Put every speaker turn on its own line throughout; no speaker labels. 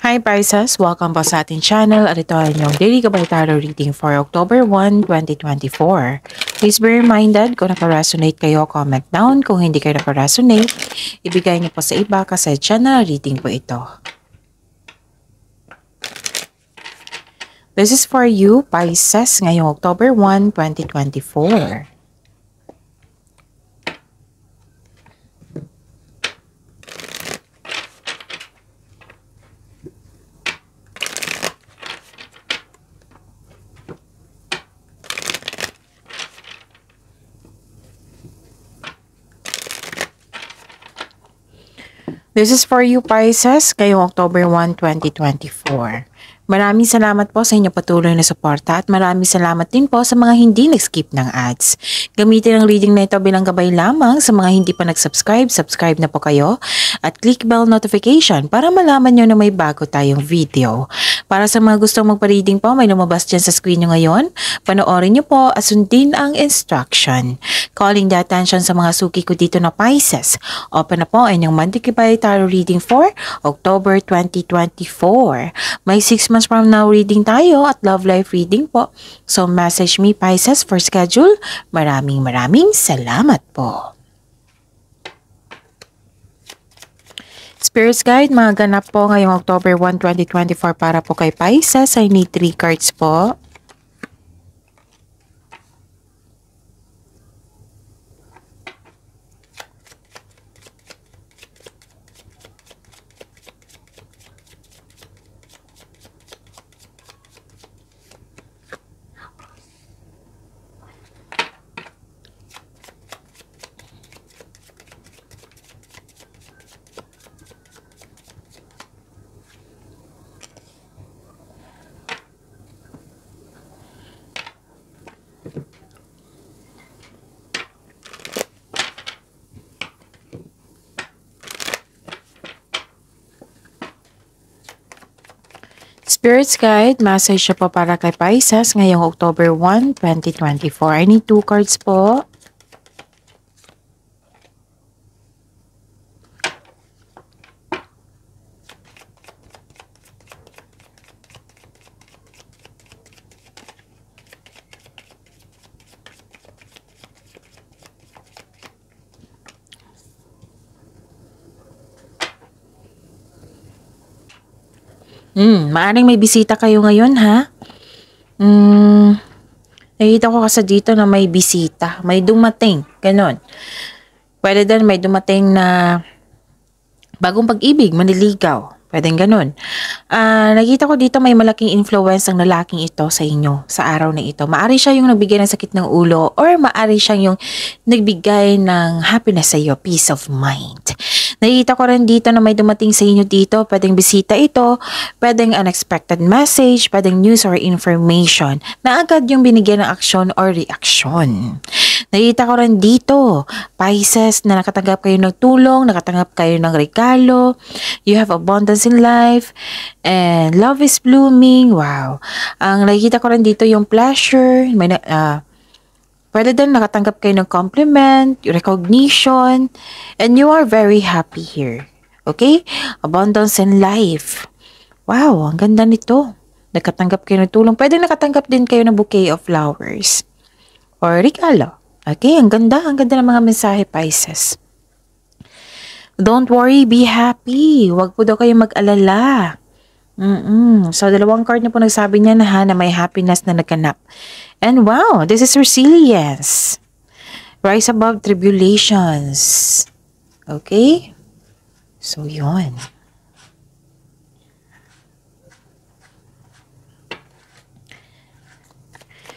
Hi Pisces! Welcome po sa ating channel at ito ay inyong daily gabay tarot reading for October 1, 2024. Please be reminded kung naka-resonate kayo, comment down. Kung hindi kayo naka-resonate, ibigay niyo po sa iba kasi channel reading po ito. This is for you, Pisces, ngayong October 1, 2024. This is for you, Pisces, ngayong October 1, 2024. Maraming salamat po sa inyong patuloy na suporta at maraming salamat din po sa mga hindi nag-skip ng ads. Gamitin ang reading na ito bilang gabay lamang sa mga hindi pa nag-subscribe, subscribe na po kayo at click bell notification para malaman nyo na may bago tayong video. Para sa mga gustong magpa-reading po, may lumabas dyan sa screen nyo ngayon. Panoorin nyo po at sundin ang instruction. Calling the attention sa mga suki ko dito na Pisces. Open na po ang inyong monthly gabay tarot reading for October 2024. May 6 months from now reading tayo at love life reading po. So message me Pisces for schedule. Maraming salamat po. Spirits Guide, mga ganap po ngayong October 1, 2024 para po kay Pisces. I need 3 cards po. Spirits Guide, message siya po para kay Pisces ngayong October 1, 2024. I need 2 cards po. Maaring may bisita kayo ngayon, ha? Nakita ko kasi dito na may bisita. May dumating. Ganon. Pwede din may dumating na bagong pag-ibig, maniligaw. Pwedeng ganon. Nakita ko dito may malaking influence ang lalaking ito sa inyo sa araw na ito. Maari siya yung nagbigay ng sakit ng ulo or maari siya yung nagbigay ng happiness sa iyo, peace of mind. Nakikita ko rin dito na may dumating sa inyo dito. Pwedeng bisita ito, pwedeng unexpected message, pwedeng news or information na agad yung binigyan ng aksyon or reaksyon. Nakikita ko rin dito, Pisces, na nakatanggap kayo ng tulong, nakatanggap kayo ng regalo, you have abundance in life, and love is blooming. Wow. Ang nakikita ko rin dito yung pleasure, pwede din nakatanggap kayo ng compliment, recognition, and you are very happy here. Okay? Abundance in life. Wow, ang ganda nito. Nakatanggap kayo ng tulong. Pwede nakatanggap din kayo ng bouquet of flowers. Or regalo. Okay? Ang ganda ng mga mensahe, Pisces. Don't worry, be happy. Huwag po daw kayo mag-alala. So, 2 card na po nagsabi niya na may happiness na nagkanap. And wow, this is resilience. Rise above tribulations. Okay? So, yun.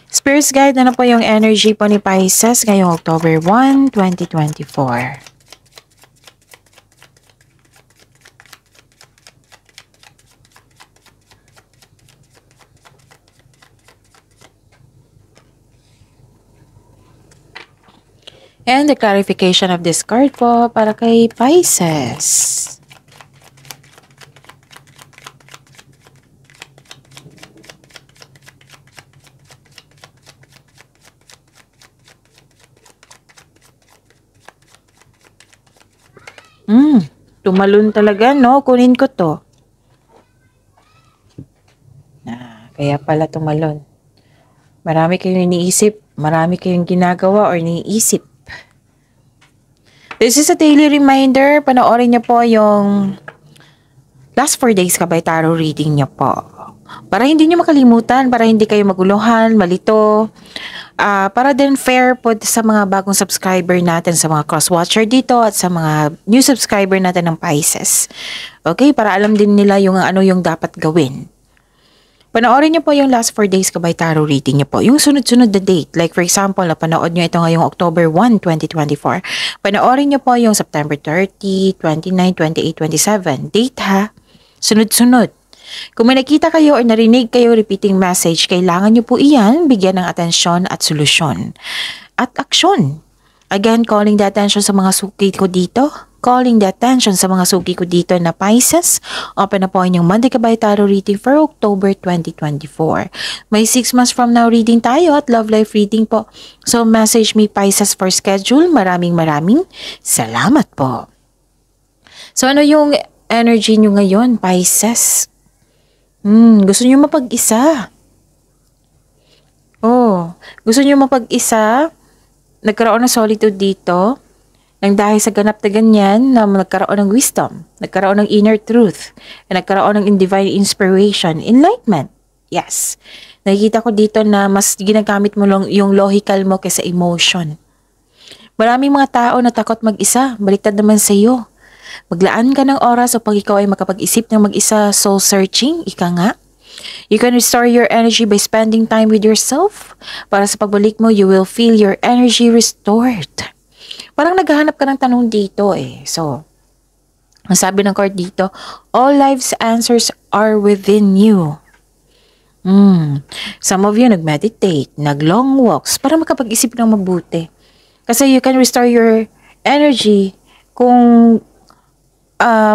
Spirits Guide, ano po yung energy po ni Pisces ngayong October 1, 2024? And the clarification of this card po para kay Pisces. Tumalon talaga, no? Kunin ko to. Kaya pala tumalon. Marami kayong iniisip, marami kayong ginagawa or iniisip. This is a daily reminder. Panoorin niyo po yung last 4 days Kabay Tarot reading niyo po. Para hindi niyo makalimutan, para hindi kayo maguluhan, malito. Para din fair po sa mga bagong subscriber natin, sa mga cross-watcher dito at sa mga new subscriber natin ng Pisces. Okay, para alam din nila yung ano yung dapat gawin. Panoorin niyo po yung last 4 days Kabay Tarot reading niyo po. Yung sunod-sunod na date. Like for example, napanood niyo ito ngayong October 1, 2024. Panoorin niyo po yung September 30, 29, 28, 27. Date ha. Sunod-sunod. Kung may nakita kayo o narinig kayo repeating message, kailangan niyo po iyan bigyan ng atensyon at solusyon. At aksyon. Again, calling the attention sa mga suki ko dito. Calling the attention sa mga suki ko dito na Pisces. Open na po inyong Monday Kabay Tarot reading for October 2024. May 6 months from now reading tayo at love life reading po. So message me Pisces for schedule. Maraming salamat po. So ano yung energy nyo ngayon, Pisces? Gusto nyo mapag-isa? Gusto nyo mapag-isa? Nagkaroon ng solitude dito? Nang dahil sa ganap na ganyan na nagkaroon ng wisdom, nagkaroon ng inner truth, nagkaroon ng divine inspiration, enlightenment. Yes. Nakikita ko dito na mas ginagamit mo lang yung logical mo kaysa emotion. Maraming mga tao na takot mag-isa, baliktad naman sa iyo. Maglaan ka ng oras upang ikaw ay makapag-isip ng mag-isa, soul searching, ika nga. You can restore your energy by spending time with yourself. Para sa pagbalik mo, you will feel your energy restored. Parang naghahanap ka ng tanong dito eh. So, ang sabi ng card dito, all life's answers are within you. Some of you nag-meditate, nag-long walks para makapag-isip ng mabuti. Kasi you can restore your energy kung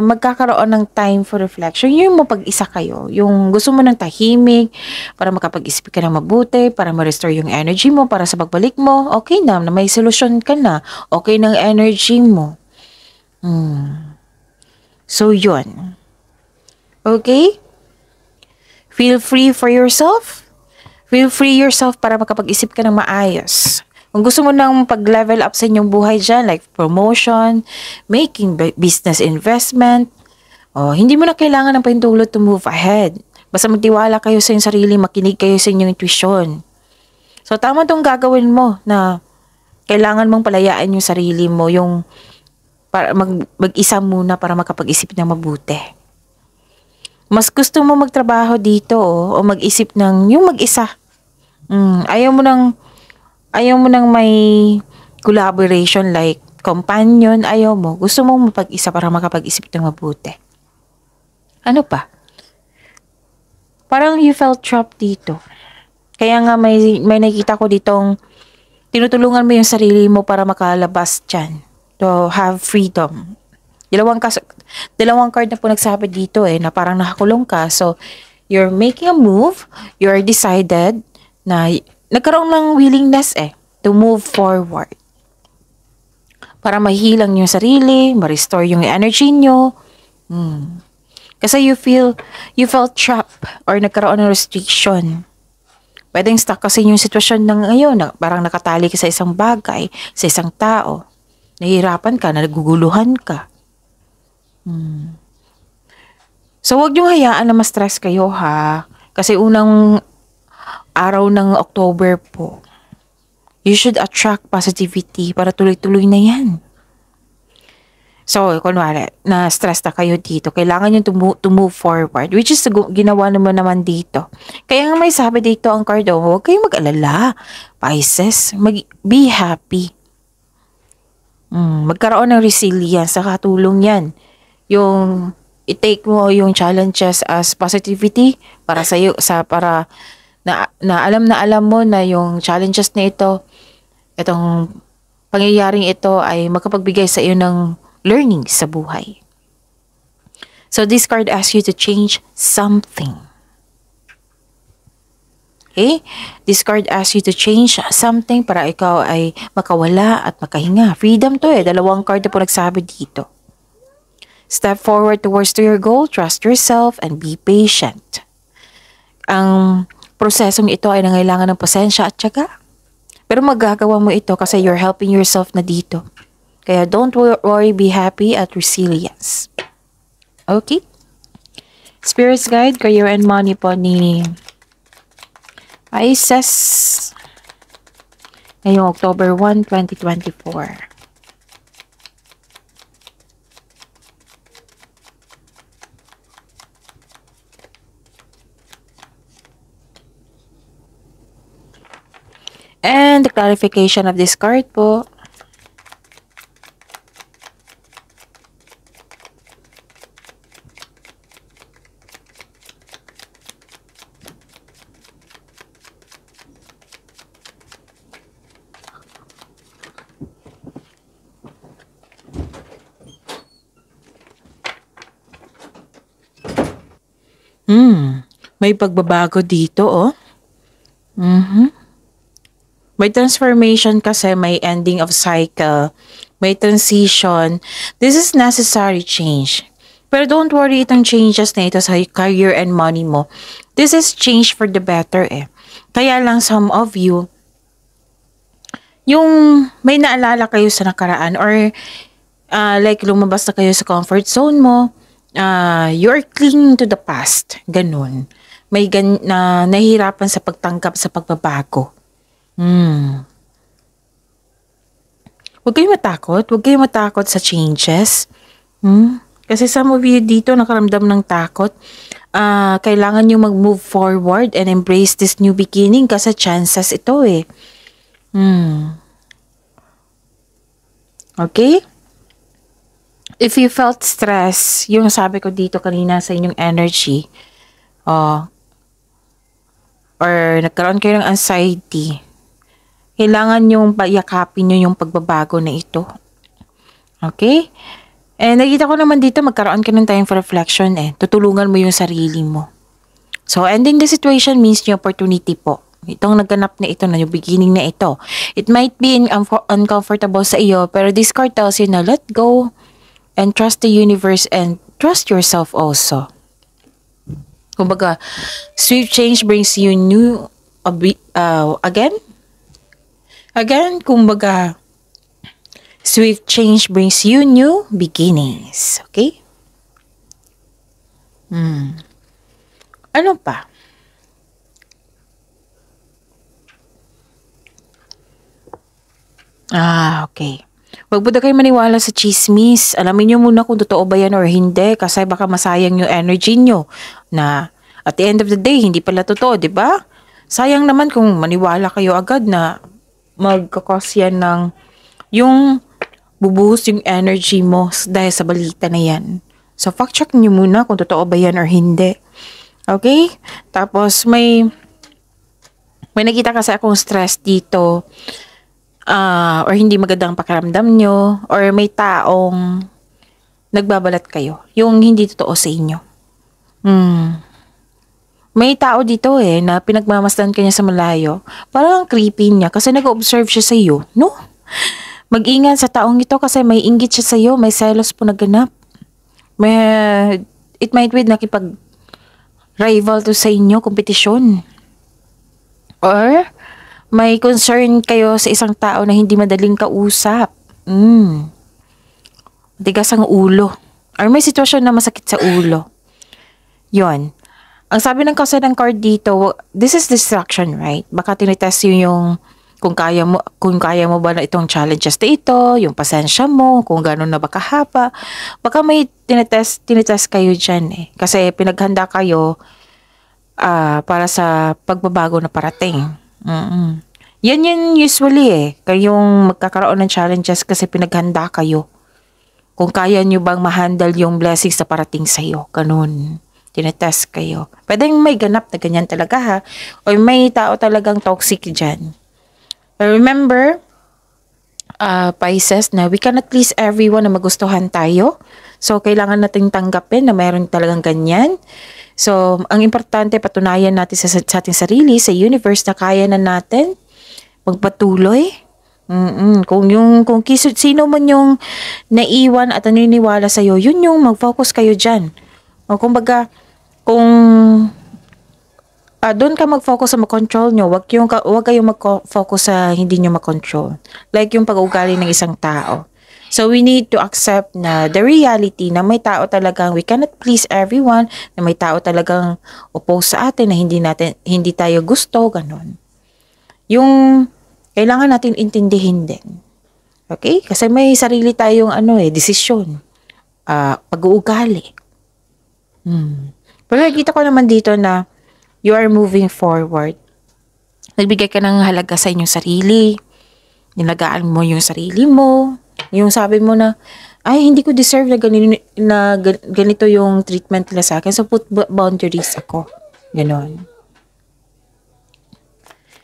magkakaroon ng time for reflection. Yung mapag-isa kayo, yung gusto mo ng tahimik para makapag-isip ka ng mabuti, para ma-restore yung energy mo, para sa pagbalik mo, okay na may solusyon ka na, okay ng energy mo. So yun. Okay? Feel free for yourself. Feel free yourself para makapag-isip ka ng maayos. Kung gusto mo nang pag-level up sa inyong buhay dyan, like promotion, making business investment, hindi mo na kailangan ng pahintulot to move ahead. Basta magtiwala kayo sa inyong sarili, makinig kayo sa inyong intuition. So, tama itong gagawin mo na kailangan mong palayaan yung sarili mo, yung para mag-isa muna para makapag-isip ng mabuti. Mas gusto mo magtrabaho dito o mag-isip ng yung mag-isa. Ayaw mo nang may collaboration like companion, ayaw mo. Gusto mong mapag-isa para makapag-isip ng mabuti. Ano pa? Parang you felt trapped dito. Kaya nga may nakikita ko ditong tinutulungan mo yung sarili mo para makalabas dyan. To have freedom. Dalawang card na po nagsabi dito na parang nakakulong ka. So, you're making a move. You're decided na nagkaroon ng willingness to move forward. Para mahilang yung sarili, ma-restore yung energy nyo. Kasi you felt trapped or nagkaroon ng restriction. Pwedeng stuck kasi yung sitwasyon ng ngayon, parang nakatali ka sa isang bagay, sa isang tao. Nahihirapan ka, naguguluhan ka. So, huwag niyong hayaan na ma-stress kayo ha. Kasi unang araw ng October po, you should attract positivity para tuloy-tuloy na yan. So, kunwari, na-stress na kayo dito, kailangan nyo to move forward, which is ginawa naman dito. Kaya nga may sabi dito ang card, huwag kayong mag-alala, Pisces, be happy. Magkaroon ng resilience, sa katulong yan. Yung i-take mo yung challenges as positivity para sa iyo, para na alam mo na yung challenges na itong pangyayaring ito ay makapagbigay sa iyo ng learning sa buhay. So this card asks you to change something. Okay? This card asks you to change something para ikaw ay makawala at makahinga. Freedom to dalawang card na po nagsabi dito. Step forward towards to your goal, trust yourself, and be patient. Ang prosesong ito ay nangailangan ng pasensya at tiyaga. Pero magagawa mo ito kasi you're helping yourself na dito. Kaya don't worry, be happy at resilience. Okay? Spirits Guide, Career and Money po ni Pisces ngayong October 1, 2024. And the clarification of this card po. May pagbabago dito, oh. May transformation kasi, may ending of cycle, may transition. This is necessary change. Pero don't worry, itong changes na ito sa career and money mo. This is change for the better eh. Kaya lang some of you, yung may naalala kayo sa nakaraan or like lumabas na kayo sa comfort zone mo, you're clinging to the past. Ganun. May nahihirapan sa pagtanggap sa pagbabago. Huwag kayong matakot. Huwag kayong matakot sa changes. Kasi some of you dito nakaramdam ng takot. Kailangan nyo mag-move forward and embrace this new beginning kasi chances ito eh. Okay? If you felt stress, yung sabi ko dito kanina sa inyong energy, or nagkaroon kayo ng anxiety, kailangan yung yakapin nyo yung pagbabago na ito. Okay? And nakita ko naman dito, magkaroon ka ng time for reflection eh. Tutulungan mo yung sarili mo. So, ending the situation means yung opportunity po. Itong nagganap na ito, na yung beginning na ito. It might be uncomfortable sa iyo, pero this card tells you na let go and trust the universe and trust yourself also. Kumbaga, swift change brings you new, again, kumbaga, swift change brings you new beginnings. Okay? Ano pa? Okay. Huwag po na kayo maniwala sa chismis. Alamin nyo muna kung totoo ba yan or hindi kasi baka masayang yung energy nyo na at the end of the day, hindi pala totoo, di ba? Sayang naman kung maniwala kayo agad na magkakos yan ng yung bubuhos yung energy mo dahil sa balita na yan. So, fact check nyo muna kung totoo ba yan or hindi. Okay? Tapos, may nakita kasi akong stress dito. Or hindi magandang pakiramdam nyo, or may taong nagbabalat kayo, yung hindi totoo sa inyo. May tao dito na pinagmamasdan ka niya sa malayo, parang creepy niya kasi nag-observe siya sa iyo, no? Mag-ingat sa taong ito kasi may inggit siya sa iyo, may selos po naganap. It might be nakipag-rival to sa inyo, kompetisyon. Or may concern kayo sa isang tao na hindi madaling kausap. Tigas ang ulo. Or may sitwasyon na masakit sa ulo. Yon. Ang sabi ng kasi ng card dito, this is distraction, right? Baka tinitest yung kung kaya mo ba na itong challenges na ito, yung pasensya mo, kung gano'n na ba kahaba. Baka may tinitest kayo dyan eh. Kasi pinaghanda kayo para sa pagbabago na parating. Yan usually kayong magkakaroon ng challenges kasi pinaghanda kayo. Kung kaya nyo bang ma-handle yung blessings na parating sa'yo. Ganun. Tinetest kayo. Pwedeng may ganap na ganyan talaga ha. O may tao talagang toxic dyan. Remember, Pisces, na we cannot please everyone na magustuhan tayo. So, kailangan nating tanggapin na mayroon talagang ganyan. So, ang importante, patunayan natin sa ating sarili, sa universe na kaya na natin magpatuloy. Kung sino man yung naiwan at naniniwala sa'yo, yun yung mag-focus kayo dyan. O kumbaga, kung Doon ka mag-focus sa mag-control nyo. Wag kayong mag-focus sa hindi nyo mag-control. Like yung pag-uugali ng isang tao. So, we need to accept na the reality na may tao talagang we cannot please everyone, na may tao talagang oppose sa atin, na hindi tayo gusto, ganun. Yung kailangan natin intindihin din. Okay? Kasi may sarili tayong desisyon. Pag-uugali. Pero nakikita ko naman dito na you are moving forward. Nagbigay ka ng halaga sa inyong sarili. Nilagaan mo yung sarili mo. Yung sabi mo na, ay, hindi ko deserve na ganito yung treatment nila sa akin. So, put boundaries ako. Ganon.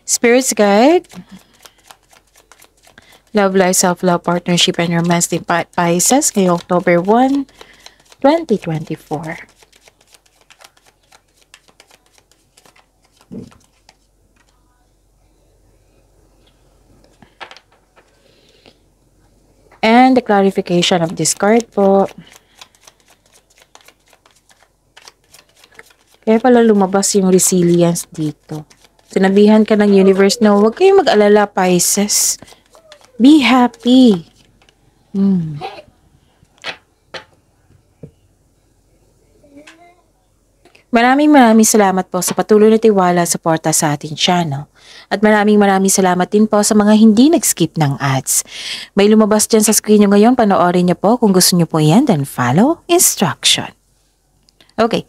Spirits guide. Love, life, self-love, partnership, and romance din Pisces ngayong October 1, 2024. And the clarification of this card po. Kaya pala lumabas yung resilience dito. Sinabihan ka ng universe na huwag kayong mag-alala, Pisces. Be happy. Maraming salamat po sa patuloy na tiwala at suporta sa ating channel. At maraming salamat din po sa mga hindi nag-skip ng ads. May lumabas dyan sa screen nyo ngayon, panoorin nyo po kung gusto nyo po yan, then follow instruction. Okay.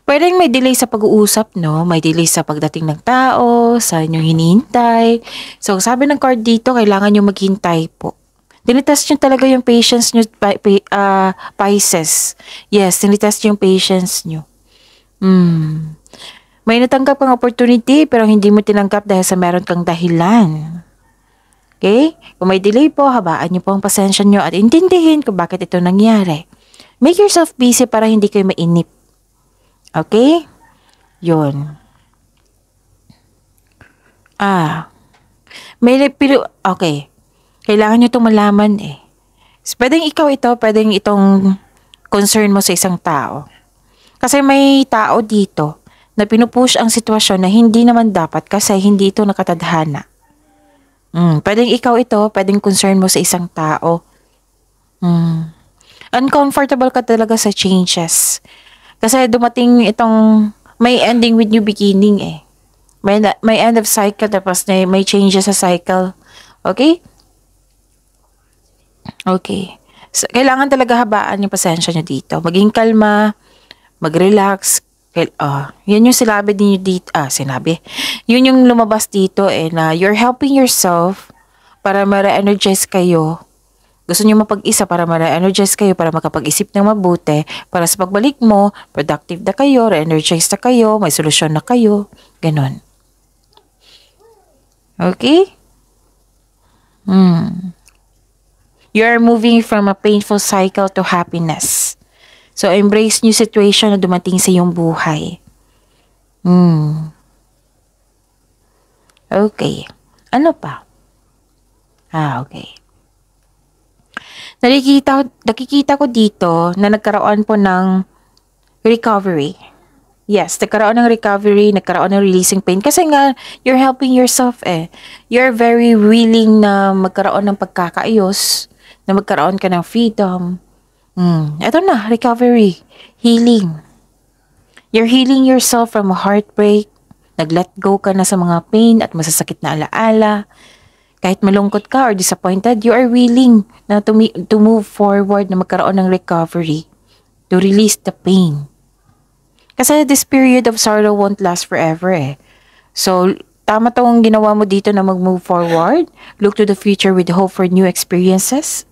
Pwedeng may delay sa pag-uusap, no? May delay sa pagdating ng tao, sa inyong hinihintay. So, sabi ng card dito, kailangan nyo maghintay po. Tinitest nyo talaga yung patience nyo, Pisces. Yes, tinitest yung patience nyo. May natanggap kang opportunity pero hindi mo tinanggap dahil sa meron kang dahilan. Okay? Kung may delay po, habaan nyo po ang pasensya nyo at intindihin kung bakit ito nangyari. Make yourself busy para hindi kayo mainip. Okay? Yun. Okay. Kailangan nyo itong malaman eh. So, pwedeng ikaw ito, pwedeng itong concern mo sa isang tao. Kasi may tao dito na pinupush ang sitwasyon na hindi naman dapat kasi hindi ito nakatadhana. Pwedeng ikaw ito, pwedeng concern mo sa isang tao. Uncomfortable ka talaga sa changes. Kasi dumating itong may ending with new beginning eh. May end of cycle tapos may changes sa cycle. Okay? Okay. So, kailangan talaga habaan yung pasensya nyo dito. Maging kalma, mag-relax. Yan yung sinabi din nyo dito. Yun yung lumabas dito na you're helping yourself para ma-re-energize kayo. Gusto nyo mapag-isa para ma-re-energize kayo, para makapag-isip ng mabuti, para sa pagbalik mo, productive na kayo, re-energize na kayo, may solusyon na kayo. Ganon. Okay? You are moving from a painful cycle to happiness. So, embrace new situation na dumating sa iyong buhay. Okay. Ano pa? Okay. Nakikita ko dito na nagkaroon po ng recovery. Yes, nagkaroon ng recovery, nagkaroon ng releasing pain. Kasi nga, you're helping yourself eh. You're very willing na magkaroon ng pagkakaayos, na magkaroon ka ng freedom. Ito na, recovery, healing. You're healing yourself from a heartbreak. Nag-let go ka na sa mga pain at masasakit na alaala. Kahit malungkot ka or disappointed, you are willing na to move forward, na magkaroon ng recovery. To release the pain. Kasi this period of sorrow won't last forever eh. So, tama tong ginawa mo dito na mag-move forward. Look to the future with hope for new experiences.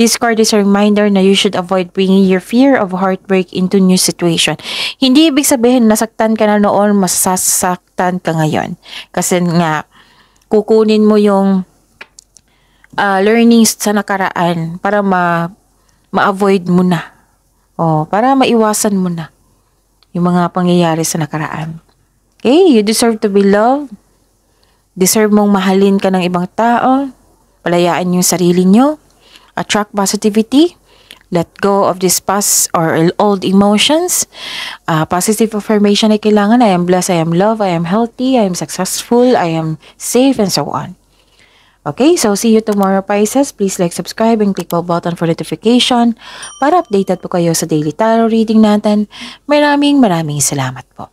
This card is a reminder na you should avoid bringing your fear of heartbreak into new situation. Hindi ibig sabihin nasaktan ka na noon, masasaktan ka ngayon. Kasi nga, kukunin mo yung learnings sa nakaraan para ma-avoid mo na. Para maiwasan mo na yung mga pangyayari sa nakaraan. Okay? You deserve to be loved. Deserve mong mahalin ka ng ibang tao. Palayaan yung sarili nyo. Attract positivity. Let go of this past or old emotions. Positive affirmation ay kailangan. I am blessed, I am loved, I am healthy, I am successful, I am safe, and so on. Okay, so see you tomorrow, Pisces. Please like, subscribe, and click the button for notification para updated po kayo sa daily tarot reading natin. Maraming salamat po.